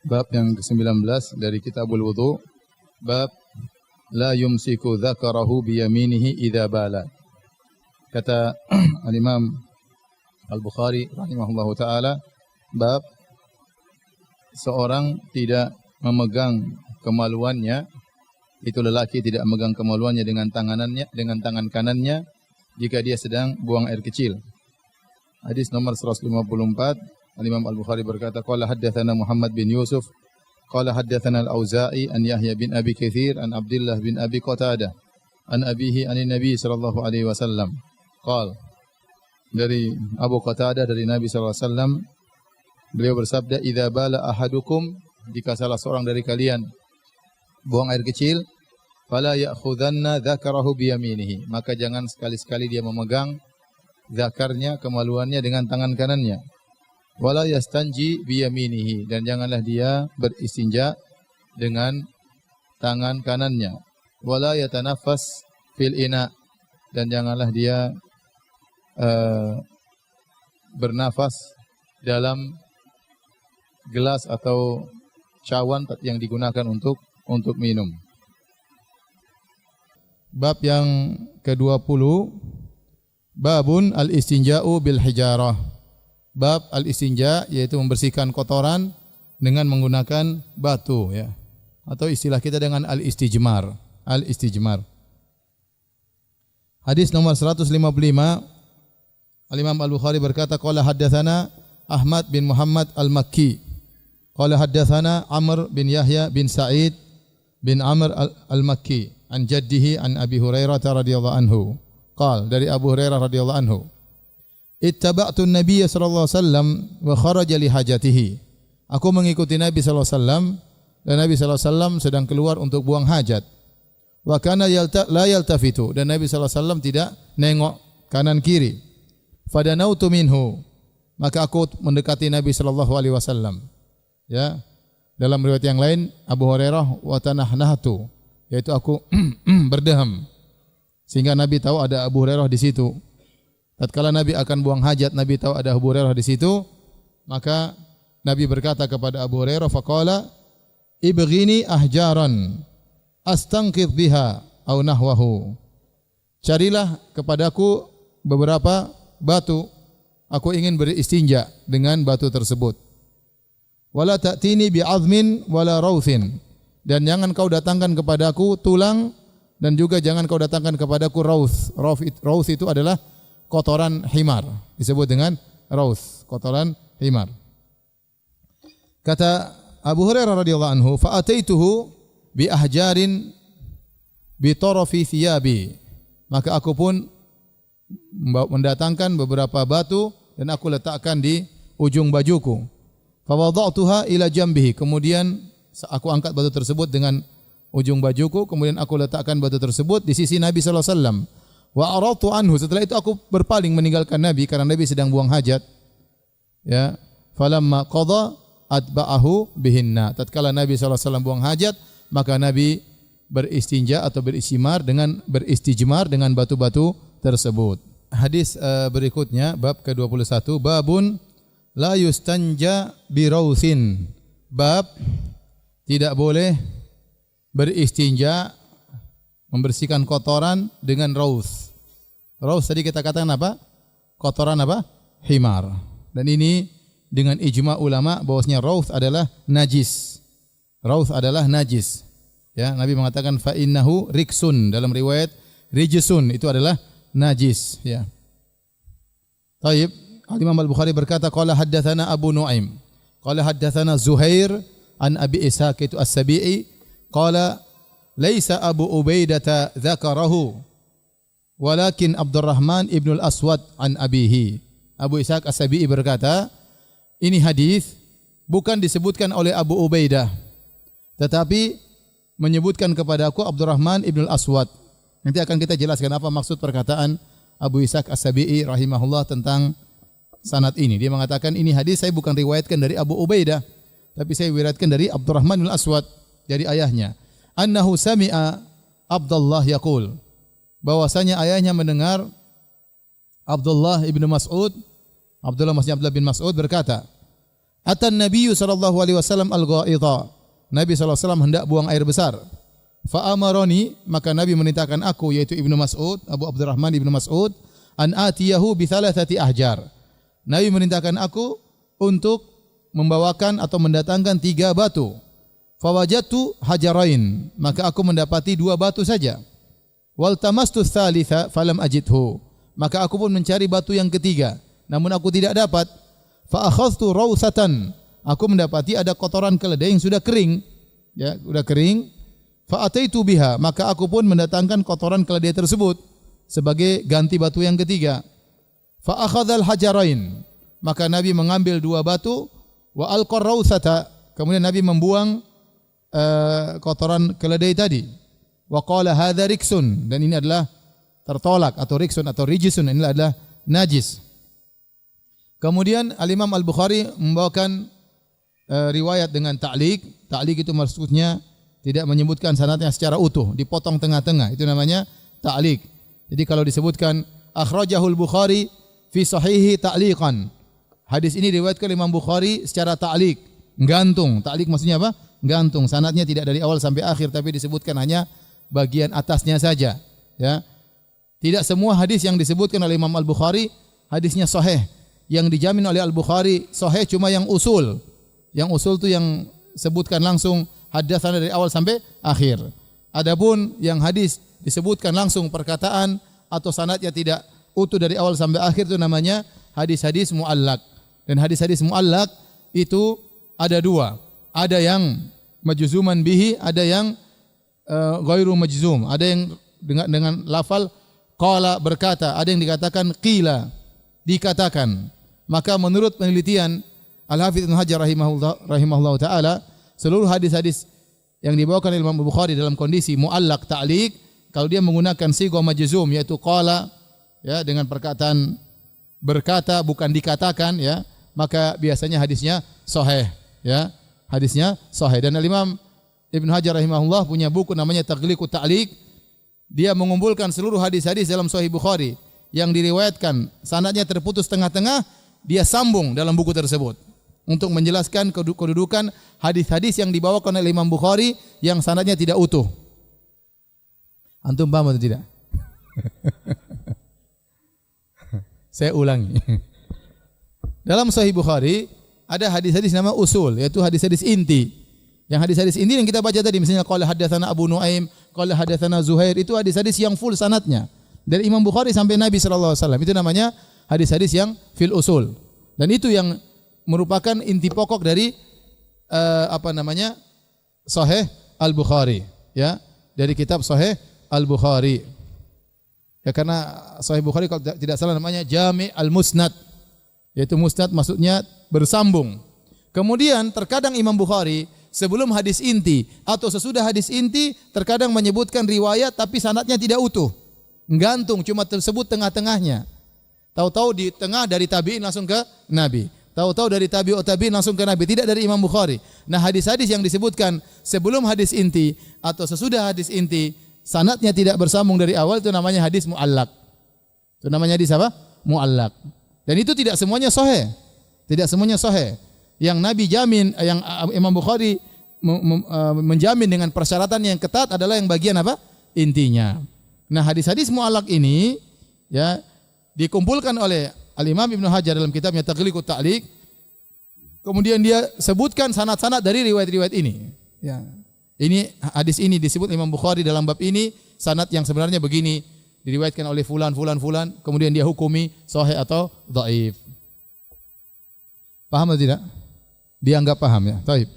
Bab yang ke-19 dari Kitabul Wudu. Bab la yumsiku dzakarahu biyaminihi idza bala. Kata Al-Imam Al-Bukhari rahimahullahu taala, bab seorang tidak memegang kemaluannya, itu lelaki tidak memegang kemaluannya dengan tangan kanannya jika dia sedang buang air kecil. Hadis nomor 154, Al-Imam Al-Bukhari berkata, qala haddatsana Muhammad bin Yusuf, qala haddatsana Al-Auza'i an Yahya bin Abi Katsir an Abdullah bin Abi Qatadah an abihi anin Nabi sallallahu alaihi wasallam. Qala, dari Abu Qatadah dari Nabi sallallahu alaihi wasallam, beliau bersabda, idza bala ahadukum, jika salah seorang dari kalian buang air kecil, fala ya'khudanna dzakarahu biyaminihi, maka jangan sekali-sekali dia memegang zakarnya, kemaluannya dengan tangan kanannya. Wala yastanji biyaminihi, dan janganlah dia beristinja dengan tangan kanannya. Wala yatanaffas fil ina, dan janganlah dia bernafas dalam gelas atau cawan yang digunakan untuk minum. Bab yang ke-20, babun al-istinja'u bil hijarah. Bab al-istinja, yaitu membersihkan kotoran dengan menggunakan batu, ya. Atau istilah kita dengan al-istijmar. Al-istijmar. Hadis nomor 155, Al-Imam Al-Bukhari berkata, qala haddatsana Ahmad bin Muhammad Al-Makki, qala haddatsana Amr bin Yahya bin Sa'id bin Amr Al-Makki an jaddihi an Abi Hurairah radhiyallahu anhu. Qala, dari Abu Hurairah radhiyallahu anhu, ittaba'tu an-nabiy sallallahu alaihi wasallam wa kharaja li hajatihi. Aku mengikuti Nabi sallallahu alaihi wasallam dan Nabi sallallahu alaihi wasallam sedang keluar untuk buang hajat. Wa kana la yaltafitu, dan Nabi sallallahu alaihi wasallam tidak nengok kanan kiri. Fadanautu minhu, maka aku mendekati Nabi sallallahu alaihi wasallam. Ya. Dalam riwayat yang lain Abu Hurairah wa tanahnahtu, yaitu aku berdeham sehingga Nabi tahu ada Abu Hurairah di situ. Tatkala Nabi akan buang hajat, Nabi tahu ada Abu Hurairah di situ, maka Nabi berkata kepada Abu Hurairah, faqala ibghini ahjaran astanqidh biha aw nahwahu. Carilah kepadaku beberapa batu, aku ingin beristinja dengan batu tersebut. Wala ta'tini bi'azmin wala rauthin, dan jangan kau datangkan kepadaku tulang, dan juga jangan kau datangkan kepadaku rauth. Rauth itu adalah kotoran himar, disebut dengan rauth, kotoran himar. Kata Abu Hurairah radhiyallahu anhu, fa ataituhu bi ahjarin bi tarafi thiyabi, maka aku pun mendatangkan beberapa batu dan aku letakkan di ujung bajuku. Fa wada'tuha ila jambihi, kemudian aku angkat batu tersebut dengan ujung bajuku, kemudian aku letakkan batu tersebut di sisi Nabi sallallahu alaihi wasallam. Wa aratu anhu, setelah itu aku berpaling meninggalkan Nabi karena Nabi sedang buang hajat. Ya, falamma qada atba'ahu bihinna. Tatkala Nabi sallallahu alaihi wasallam buang hajat, maka Nabi beristinja atau beristijmar dengan batu-batu tersebut. Hadis berikutnya, bab ke-21, babun la yustanja bi rauthin. Bab tidak boleh beristinja, membersihkan kotoran dengan rauth. Rauth tadi kita katakan apa? Kotoran apa? Himar. Dan ini dengan ijma ulama bahwasanya rauth adalah najis. Rauth adalah najis. Ya, Nabi mengatakan fa innahu riksun, dalam riwayat rijsun, itu adalah najis, ya. Taib, Al-Imam Al-Bukhari berkata, qala haddatsana Abu Nuaim, qala haddatsana Zuhair an Abi Ishaq itu As-Sabi'i, qala laisa Abu Ubaidah dzakarahu walakin Abdurrahman ibn al-Aswad an abihi. Abu Ishaq As-Sabi'i berkata, ini hadis bukan disebutkan oleh Abu Ubaidah, tetapi menyebutkan kepadaku Abdurrahman ibn al-Aswad. Nanti akan kita jelaskan apa maksud perkataan Abu Ishaq As-Sabi'i rahimahullah tentang sanad ini. Dia mengatakan ini hadis saya bukan riwayatkan dari Abu Ubaidah, tapi saya riwayatkan dari Abdurrahman bin al-Aswad, dari ayahnya. Annahu sami'a Abdullah yaqul, bahwasanya ayahnya mendengar Abdullah ibn Mas'ud, Abdullah bin Mas'ud berkata, Atan Nabiyyu sallallahu alaihi wasallam al-ghaidha. Nabi sallallahu alaihi wasallam hendak buang air besar. Fa amaroni, maka Nabi memerintahkan aku, yaitu Ibnu Mas'ud, Abu Abdurrahman Ibnu Mas'ud, an atiyahu bi thalathati ahjar. Nabi memerintahkan aku untuk membawakan atau mendatangkan 3 batu. Fawajadtu hajarain, maka aku mendapati 2 batu saja. Wal tamastu tsalitsa falam ajidhu, maka aku pun mencari batu yang ketiga, namun aku tidak dapat. Fa akhadhtu rawsatan, aku mendapati ada kotoran keledai yang sudah kering, ya, sudah kering. Fa ataitu biha, maka aku pun mendatangkan kotoran keledai tersebut sebagai ganti batu yang ketiga. Fa akhadhal hajarain, maka Nabi mengambil 2 batu, wa alqar rawsata, kemudian Nabi membuang kotoran keledai tadi. Wa qala hadza riksun, dan ini adalah tertolak, atau riksun atau rijisun, ini adalah najis. Kemudian Al-Imam Al-Bukhari membawakan riwayat dengan ta'liq. Ta'liq itu maksudnya tidak menyebutkan sanadnya secara utuh, dipotong tengah-tengah. Itu namanya ta'liq. Jadi kalau disebutkan akhrajahul Bukhari fi sahihi ta'liqan, hadis ini diriwayatkan Imam Bukhari secara ta'liq, gantung. Ta'liq maksudnya apa? Gantung. Sanadnya tidak dari awal sampai akhir, tapi disebutkan hanya bagian atasnya saja. Ya. Tidak semua hadis yang disebutkan oleh Imam Al-Bukhari hadisnya sahih. Yang dijamin oleh Al-Bukhari sahih cuma yang usul. Yang usul itu yang sebutkan langsung hadatsana dari awal sampai akhir. Adapun yang hadis disebutkan langsung perkataan atau sanadnya tidak utuh dari awal sampai akhir, itu namanya hadis-hadis muallaq. Dan hadis-hadis muallaq itu ada 2. Ada yang majzuman bihi, ada yang ghairu majzum. Ada yang dengan lafal qala, berkata, ada yang dikatakan qila, dikatakan. Maka menurut penelitian Al-Hafidz Ibnu Hajar rahimahullah taala, seluruh hadis-hadis yang dibawakan oleh Imam Bukhari dalam kondisi muallaq ta'liq, kalau dia menggunakan sigha majzum yaitu qala, ya, dengan perkataan berkata bukan dikatakan, ya, maka biasanya hadisnya sahih, ya. Hadisnya sahih. Dan Imam Ibnu Hajar rahimahullah punya buku namanya Taghliqut Ta'liq. Dia mengumpulkan seluruh hadis-hadis dalam Sahih Bukhari yang diriwayatkan sanadnya terputus tengah-tengah, dia sambung dalam buku tersebut untuk menjelaskan kedudukan hadis-hadis yang dibawakan oleh Imam Bukhari yang sanadnya tidak utuh. Antum paham atau tidak? Saya ulangi. Dalam Sahih Bukhari ada hadis-hadis nama usul, yaitu hadis-hadis inti. Yang hadis-hadis inti yang kita baca tadi, misalnya qala hadatsana Abu Nuaim, qala hadatsana Zuhair, itu hadis-hadis yang full sanadnya dari Imam Bukhari sampai Nabi sallallahu alaihi wasallam. Itu namanya hadis-hadis yang fil usul. Dan itu yang merupakan inti pokok dari Sahih Al-Bukhari, ya, dari kitab Sahih Al-Bukhari. Ya, karena Sahih Bukhari kalau tidak salah namanya Jami' Al-Musnad, yaitu musnad maksudnya bersambung. Kemudian terkadang Imam Bukhari sebelum hadis inti atau sesudah hadis inti terkadang menyebutkan riwayat tapi sanadnya tidak utuh, gantung, cuma tersebut tengah-tengahnya. Tahu-tahu di tengah dari tabi'in langsung ke Nabi, tahu-tahu dari tabi'ut tabi'in langsung ke Nabi, tidak dari Imam Bukhari. Nah, hadis-hadis yang disebutkan sebelum hadis inti atau sesudah hadis inti sanadnya tidak bersambung dari awal, itu namanya hadis muallaq. Itu namanya hadis apa? Muallaq. Dan itu tidak semuanya sahih. Tidak semuanya sahih. Yang Nabi jamin, yang Imam Bukhari menjamin dengan persyaratan yang ketat adalah yang bagian apa? Intinya. Nah, hadis-hadis muallaq ini, ya, dikumpulkan oleh Al-Imam Ibnu Hajar dalam kitabnya Taghliqut Ta'liq. Kemudian dia sebutkan sanad-sanad dari riwayat-riwayat ini. Ya. Hadis ini disebut Imam Bukhari dalam bab ini sanad yang sebenarnya begini, diriwayatkan oleh fulan, kemudian dia hukumi sahih atau dhaif. Paham atau tidak? Dianggap paham, ya. Baik.